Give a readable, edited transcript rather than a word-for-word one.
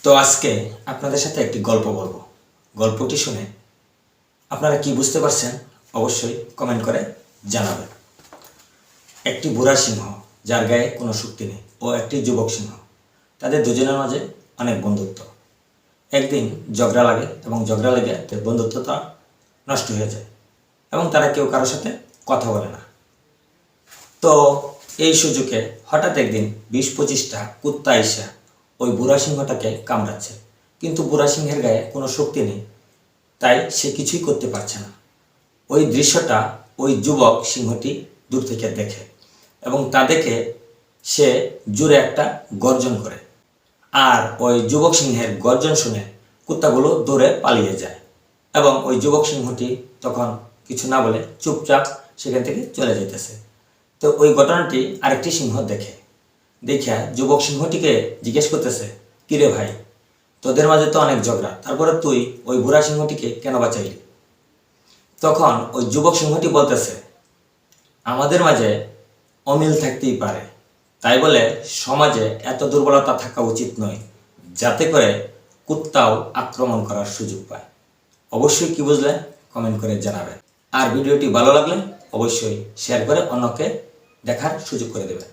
তো আজকে আপনাদের সাথে একটি গল্প বলবো। গল্পটি শুনে আপনারা কি বুঝতে পারছেন অবশ্যই কমেন্ট করে জানাবেন। একটি বুড়া সিংহ যার গায়ে কোনো শক্তি নেই ও একটি যুবক সিংহ, তাদের দুজনের মাঝে অনেক বন্ধুত্ব। একদিন ঝগড়া লাগে এবং ঝগড়া লেগে বন্ধুত্বটা নষ্ট হয়ে যায় এবং তারা কেউ কারোর সাথে কথা বলে না। তো এই সুযোগে হঠাৎ একদিন 20-25টা কুত্তা এসে ওই বুড়া সিংহটাকে কামড়াচ্ছে, কিন্তু বুড়া সিংহের গায়ে কোনো শক্তি নেই, তাই সে কিছুই করতে পারছে না। ওই দৃশ্যটা ওই যুবক সিংহটি দূর থেকে দেখে এবং তা দেখে সে জোরে একটা গর্জন করে, আর ওই যুবক সিংহের গর্জন শুনে কুত্তাগুলো দৌড়ে পালিয়ে যায় এবং ওই যুবক সিংহটি তখন কিছু না বলে চুপচাপ সেখান থেকে চলে যেতেছে। তো ওই ঘটনাটি আরেকটি সিংহ দেখে, দেখিয়া যুবক সিংহটিকে জিজ্ঞেস করতেছে, কিরে ভাই, তোদের মাঝে তো অনেক ঝগড়া, তারপরে তুই ওই বুড়া সিংহটিকে কেন বাঁচাইলি? তখন ওই যুবক সিংহটি বলতেছে, আমাদের মাঝে অমিল থাকতেই পারে, তাই বলে সমাজে এত দুর্বলতা থাকা উচিত নয় যাতে করে কুত্তাও আক্রমণ করার সুযোগ পায়। অবশ্যই কি বুঝলেন কমেন্ট করে জানাবেন, আর ভিডিওটি ভালো লাগলে অবশ্যই শেয়ার করে অন্যকে দেখার সুযোগ করে দেবেন।